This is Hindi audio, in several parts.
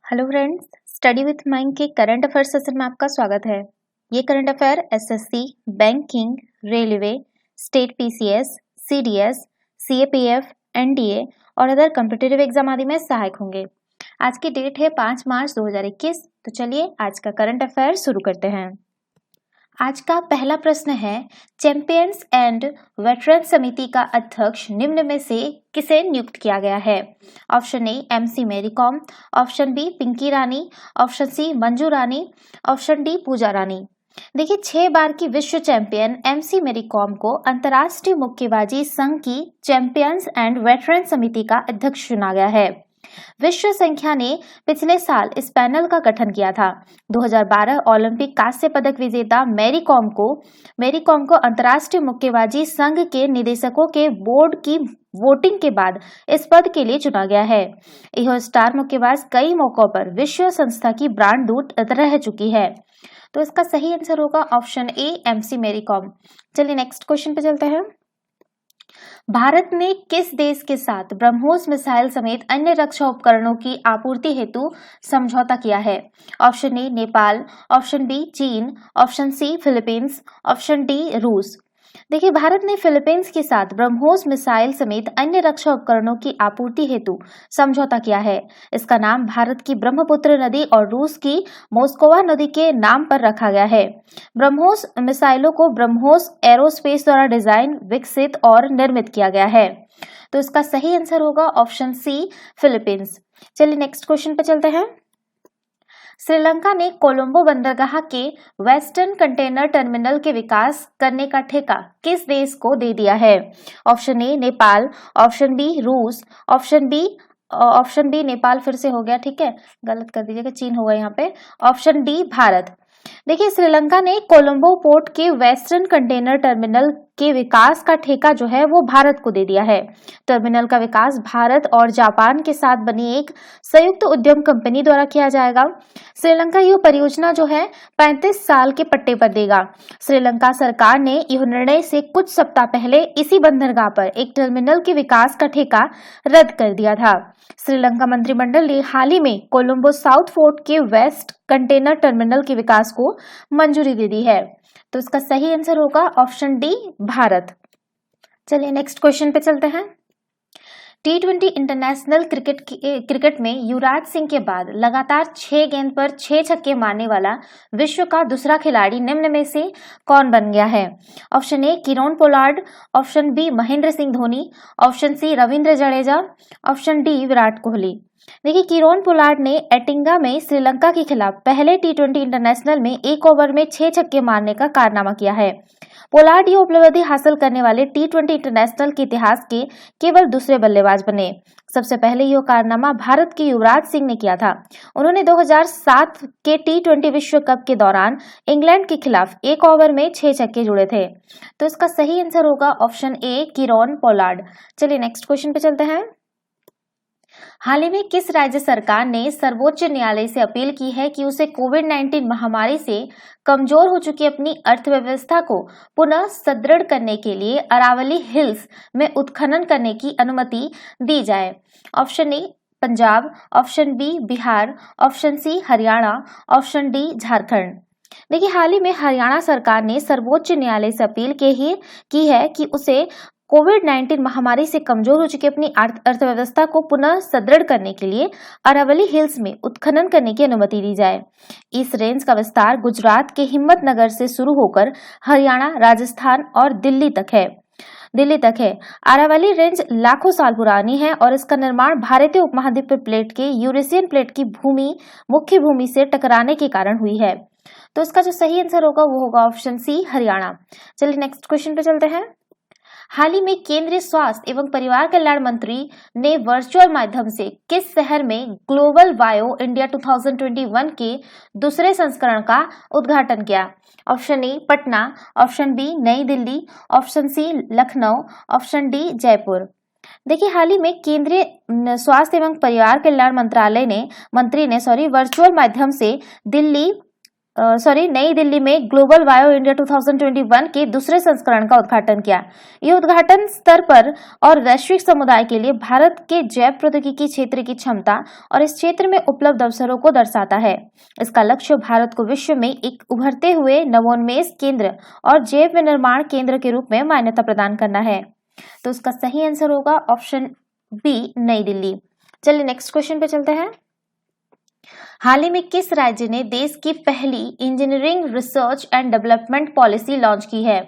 Hello friends, study with mind के करंट अफेयर सेशन में आपका स्वागत है। ये current affair SSC, banking, railway, state PCS, CDS, CAPF, NDA और अदर कॉम्पिटिटिव एग्जाम आदि में सहायक होंगे। आज की डेट है 5 मार्च 2021। तो चलिए आज का करंट अफेयर शुरू करते हैं। आज का पहला प्रश्न है, चैंपियंस एंड वेटरन समिति का अध्यक्ष निम्न में से किसे नियुक्त किया गया है? Option A MC Mary Kom, option B Pinky Rani, option C Manju Rani, option D Pooja Rani. देखिए, 6 बार की विश्व चैंपियन एमसी मैरी कॉम को अंतर्राष्ट्रीय मुक्केबाजी संघ की चैंपियंस एंड वेटरन समिति का अध्यक्ष चुना गया है। विश्व संख्या ने पिछले साल इस पैनल का गठन किया था। 2012 ओलंपिक कांस्य पदक विजेता मैरी कॉम को अंतर्राष्ट्रीय मुक्केबाजी संघ के निदेशकों के बोर्ड की वोटिंग के बाद इस पद के लिए चुना गया है। यह स्टार मुक्केबाज कई मौकों पर विश्व संस्था की ब्रांड दूत रह चुकी है। तो इसका सही आंसर होगा option A MC Mary Kom. चलिए नेक्स्ट क्वेश्चन पे चलते हैं। भारत ने किस देश के साथ ब्रह्मोस मिसाइल समेत अन्य रक्षा उपकरणों की आपूर्ति हेतु समझौता किया है? Option A Nepal, option B चीन, option C Philippines, option D रूस। देखिए, भारत ने फिलीपींस के साथ ब्रह्मोस मिसाइल समेत अन्य रक्षा उपकरणों की आपूर्ति हेतु समझौता किया है। इसका नाम भारत की ब्रह्मपुत्र नदी और रूस की मोस्कोवा नदी के नाम पर रखा गया है। ब्रह्मोस मिसाइलों को ब्रह्मोस एरोस्पेस द्वारा डिजाइन, विकसित और निर्मित किया गया है। तो इसका सही आंसर होगा ऑप्शन सी फिलीपींस। चलिए नेक्स्ट क्वेश्चन पे चलते हैं। श्रीलंका ने कोलंबो बंदरगाह के वेस्टर्न कंटेनर टर्मिनल के विकास करने का ठेका किस देश को दे दिया है? Option A Nepal, option B रूस, ऑप्शन बी नेपाल फिर से हो गया, ठीक है, गलत कर दीजिएगा, चीन होगा यहाँ पे, ऑप्शन डी भारत। देखिए, श्रीलंका ने कोलंबो पोर्ट के वेस्टर्न कंटेनर टर्मिनल के विकास का ठेका जो है वो भारत को दे दिया है। टर्मिनल का विकास भारत और जापान के साथ बनी एक संयुक्त उद्यम कंपनी द्वारा किया जाएगा। श्रीलंका यह परियोजना जो है 35 साल के पट्टे पर देगा। श्रीलंका सरकार ने यह निर्णय से कुछ सप्ताह पहले इसी बंदरगाह पर एक टर्मिनल के विकास का ठेका रद्द कर दिया था। श्रीलंका मंत्रिमंडल ने हाल ही में कोलंबो साउथ फोर्ट के वेस्ट कंटेनर टर्मिनल के विकास को मंजूरी दे दी है। तो इसका सही आंसर होगा ऑप्शन डी भारत। चलिए नेक्स्ट क्वेश्चन पे चलते हैं। T20 इंटरनेशनल क्रिकेट में युवराज सिंह के बाद लगातार 6 गेंद पर 6 छक्के मारने वाला विश्व का दूसरा खिलाड़ी निम्न में से कौन बन गया है? Option A Kieron Pollard, option B Mahendra Singh Dhoni, option C Ravindra Jadeja, option D Virat Kohli. देखिए, किरोन पोलार्ड ने एटिंगा में श्रीलंका के खिलाफ पहले T20 इंटरनेशनल में 1 ओवर में 6 छक्के मारने का कारनामा किया है। पोलार्ड ये उपलब्धि हासिल करने वाले T20 इंटरनेशनल के इतिहास के केवल दूसरे बल्लेबाज बने। सबसे पहले यह कारनामा भारत के युवराज सिंह ने किया था। उन्होंने 2007 के T20 विश्व कप के दौरान इंग्लैंड के खिलाफ 1 ओवर में 6 छक्के जुड़े थे। तो इसका सही आंसर होगा ऑप्शन ए किरोन पोलार्ड। चलिए नेक्स्ट क्वेश्चन पे चलते हैं। हाल ही में किस राज्य सरकार ने सर्वोच्च न्यायालय से अपील की है कि उसे कोविड-19 महामारी से कमजोर हो चुकी अपनी अर्थव्यवस्था को पुनः सुदृढ़ करने के लिए अरावली हिल्स में उत्खनन करने की अनुमति दी जाए? Option A Punjab, option B Bihar, option C Haryana, option D Jharkhand. देखिए, हाल ही में हरियाणा सरकार ने सर्वोच्च न्यायालय से अपील की है कि उसे कोविड-19 महामारी से कमजोर हो चुकी अपनी अर्थव्यवस्था को पुनः सुदृढ़ करने के लिए अरावली हिल्स में उत्खनन करने की अनुमति दी जाए। इस रेंज का विस्तार गुजरात के हिम्मतनगर से शुरू होकर हरियाणा, राजस्थान और दिल्ली तक है। अरावली रेंज लाखों साल पुरानी है और इसका निर्माण भारतीय उपमहाद्वीपीय प्लेट के यूरेशियन प्लेट की मुख्य भूमि से टकराने के कारण हुई है। तो इसका जो सही आंसर होगा वो होगा ऑप्शन सी हरियाणा। चलिए नेक्स्ट क्वेश्चन पे चलते हैं। हाल ही में केंद्रीय स्वास्थ्य एवं परिवार कल्याण मंत्री ने वर्चुअल माध्यम से किस शहर में ग्लोबल बायो इंडिया 2021 के दूसरे संस्करण का उद्घाटन किया? Option A Patna, option B New Delhi, option C Lucknow, option D Jaipur. देखिए, हाल ही में केंद्रीय स्वास्थ्य एवं परिवार कल्याण मंत्री ने वर्चुअल माध्यम से दिल्ली, नई दिल्ली में ग्लोबल बायो इंडिया 2021 के दूसरे संस्करण का उद्घाटन किया। ये उद्घाटन स्तर पर और वैश्विक समुदाय के लिए भारत के जैव प्रौद्योगिकी क्षेत्र की क्षमता और इस क्षेत्र में उपलब्ध अवसरों को दर्शाता है। इसका लक्ष्य भारत को विश्व में एक उभरते हुए नवोन्मेष केंद्र और जैव विनिर्माण केंद्र के रूप में मान्यता प्रदान करना है। तो इसका सही आंसर होगा ऑप्शन बी, नई दिल्ली। चलिए नेक्स्ट क्वेश्चन पे चलते हैं। हाल ही में किस राज्य ने देश की पहली engineering research and development policy launch की है?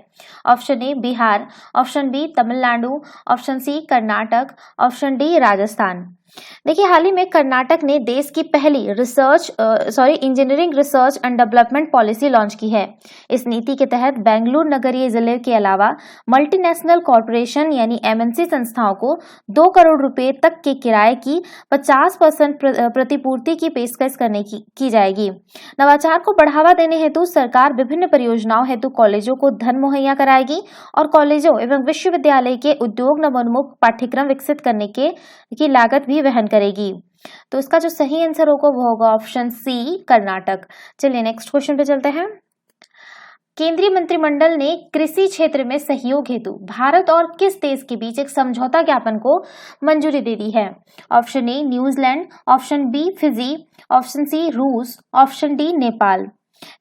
Option A Bihar, option B Tamil Nadu, option C Karnataka, option D Rajasthan. देखिए, हाल ही में कर्नाटक ने देश की पहली engineering research and development policy launch की है। इस नीति के तहत बेंगलुरु नगरीय जिले के अलावा मल्टीनेशनल कॉरपोरेशन यानी एमएनसी संस्थाओं को 2 करोड़ रुपए तक के किराए की 50% प्रतिपूर्ति की पेशकश करने की जाएगी। नवाचार को बढ़ावा देने हेतु सरकार विभिन्न परियोजनाओं हेतु कॉलेजों को धन मुहैया कराएगी और कॉलेजों एवं विश्वविद्यालय के उद्योग नवोन्मुख पाठ्यक्रम विकसित करने की लागत भी वहन करेगी। तो इसका जो सही आंसर होगा वो होगा ऑप्शन सी, कर्नाटक। चलिए नेक्स्ट क्वेश्चन पे चलते हैं। केंद्रीय मंत्रिमंडल ने कृषि क्षेत्र में सहयोग हेतु भारत और किस देश के बीच एक समझौता ज्ञापन को मंजूरी दे दी है? Option A New Zealand, option B Fiji, option C रूस, ऑप्शन डी नेपाल।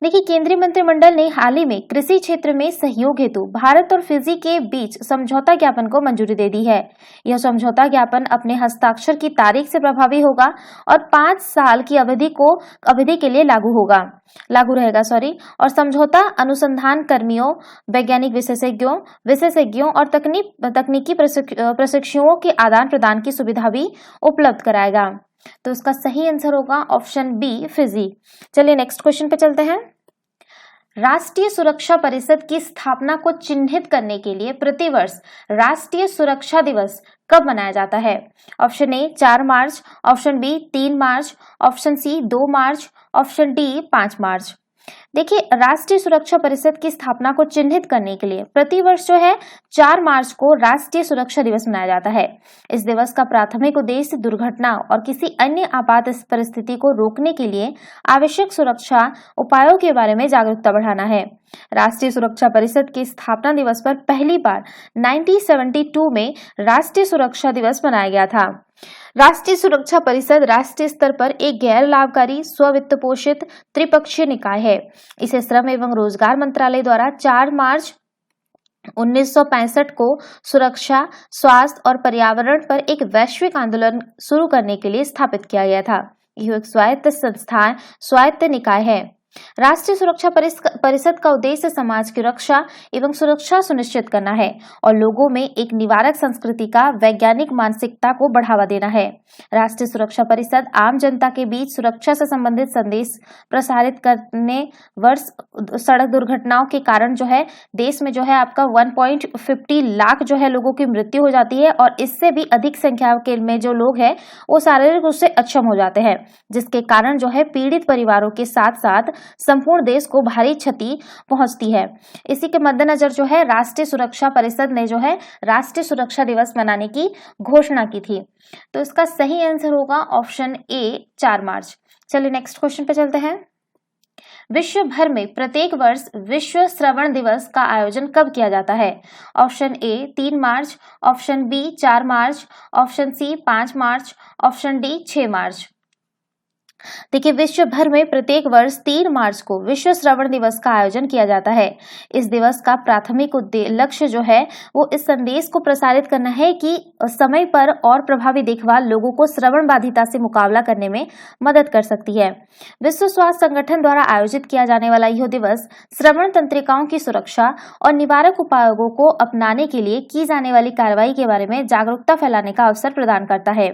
देखिए, केंद्रीय मंत्रिमंडल ने हाल ही में कृषि क्षेत्र में सहयोग हेतु भारत और फिजी के बीच समझौता ज्ञापन को मंजूरी दे दी है। यह समझौता ज्ञापन अपने हस्ताक्षर की तारीख से प्रभावी होगा और 5 साल की अवधि के लिए लागू रहेगा और समझौता अनुसंधान कर्मियों, वैज्ञानिक विशेषज्ञों और तकनीकी प्रशिक्षुओं के आदान प्रदान की सुविधा भी उपलब्ध कराएगा। तो इसका सही आंसर होगा ऑप्शन बी, फिजी। चलिए नेक्स्ट क्वेश्चन पे चलते हैं। राष्ट्रीय सुरक्षा परिषद की स्थापना को चिन्हित करने के लिए प्रतिवर्ष राष्ट्रीय सुरक्षा दिवस कब मनाया जाता है? Option A 4 March, option B 3 March, option C 2 March, option D 5 March. देखिए, राष्ट्रीय सुरक्षा परिषद की स्थापना को चिन्हित करने के लिए प्रतिवर्ष जो है 4 मार्च को राष्ट्रीय सुरक्षा दिवस मनाया जाता है। इस दिवस का प्राथमिक उद्देश्य दुर्घटना और किसी अन्य आपात परिस्थिति को रोकने के लिए आवश्यक सुरक्षा उपायों के बारे में जागरूकता बढ़ाना है। राष्ट्रीय सुरक्षा परिषद के स्थापना दिवस पर पहली बार 1972 में राष्ट्रीय सुरक्षा दिवस मनाया गया था। राष्ट्रीय सुरक्षा परिषद राष्ट्रीय स्तर पर एक गैर लाभकारी स्व-वित्त पोषित त्रिपक्षीय निकाय है। इसे श्रम एवं रोजगार मंत्रालय द्वारा 4 मार्च 1965 को सुरक्षा, स्वास्थ्य और पर्यावरण पर एक वैश्विक आंदोलन शुरू करने के लिए स्थापित किया गया था। यह एक स्वायत्त निकाय है। राष्ट्रीय सुरक्षा परिषद का उद्देश्य समाज की रक्षा एवं सुरक्षा सुनिश्चित करना है और लोगों में एक निवारक संस्कृति का वैज्ञानिक मानसिकता को बढ़ावा देना है। राष्ट्रीय सुरक्षा परिषद आम जनता के बीच सुरक्षा से संबंधित संदेश प्रसारित करने वर्ष सड़क दुर्घटनाओं के कारण जो है देश में जो है आपका 1.50 लाख जो है लोगों की मृत्यु हो जाती है और इससे भी अधिक संख्या के में जो लोग हैं वो शारीरिक रूप से अक्षम हो जाते हैं, जिसके कारण जो है पीड़ित परिवारों के साथ साथ संपूर्ण देश को भारी क्षति पहुंचती है। इसी के मद्देनजर जो है राष्ट्रीय सुरक्षा परिषद ने जो है राष्ट्रीय सुरक्षा दिवस मनाने की घोषणा की थी। तो इसका सही आंसर होगा ऑप्शन ए, 4 मार्च। चलिए नेक्स्ट क्वेश्चन पे चलते हैं। विश्व भर में प्रत्येक वर्ष विश्व श्रवण दिवस का आयोजन कब किया जाता है? Option A 3 March, option B 4 March, option C 5 March, option D 6 March. देखिए, विश्व भर में प्रत्येक वर्ष 3 मार्च को विश्व श्रवण दिवस का आयोजन किया जाता है। इस दिवस का प्राथमिक लक्ष्य जो है वो इस संदेश को प्रसारित करना है कि समय पर और प्रभावी देखभाल लोगों को श्रवण बाधिता से मुकाबला करने में मदद कर सकती है। विश्व स्वास्थ्य संगठन द्वारा आयोजित किया जाने वाला यह दिवस श्रवण तंत्रिकाओं की सुरक्षा और निवारक उपायों को अपनाने के लिए की जाने वाली कार्रवाई के बारे में जागरूकता फैलाने का अवसर प्रदान करता है।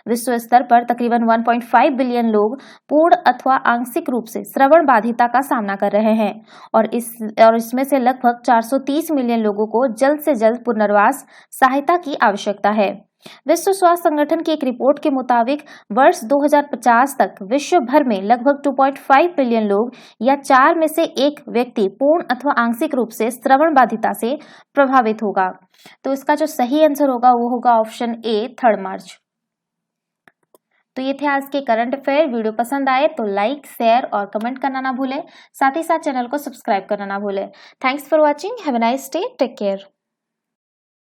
विश्व स्तर पर तकरीबन 1.5 बिलियन लोग पूर्ण अथवा आंशिक रूप से श्रवण बाधिता का सामना कर रहे हैं और इसमें से लगभग 430 मिलियन लोगों को जल्द से जल्द पुनर्वास सहायता की आवश्यकता है। विश्व स्वास्थ्य संगठन की एक रिपोर्ट के मुताबिक वर्ष 2050 तक विश्व भर में लगभग 2.5 बिलियन लोग या 4 में से 1 व्यक्ति पूर्ण अथवा आंशिक रूप से श्रवण बाधिता से प्रभावित होगा। तो इसका जो सही आंसर होगा वो होगा ऑप्शन ए, 3 मार्च। तो ये थे आज के करंट अफेयर। वीडियो पसंद आए तो लाइक, शेयर और कमेंट करना ना भूलें। साथ ही साथ चैनल को सब्सक्राइब करना ना भूलें। Thanks for watching. Have a nice day. Take care.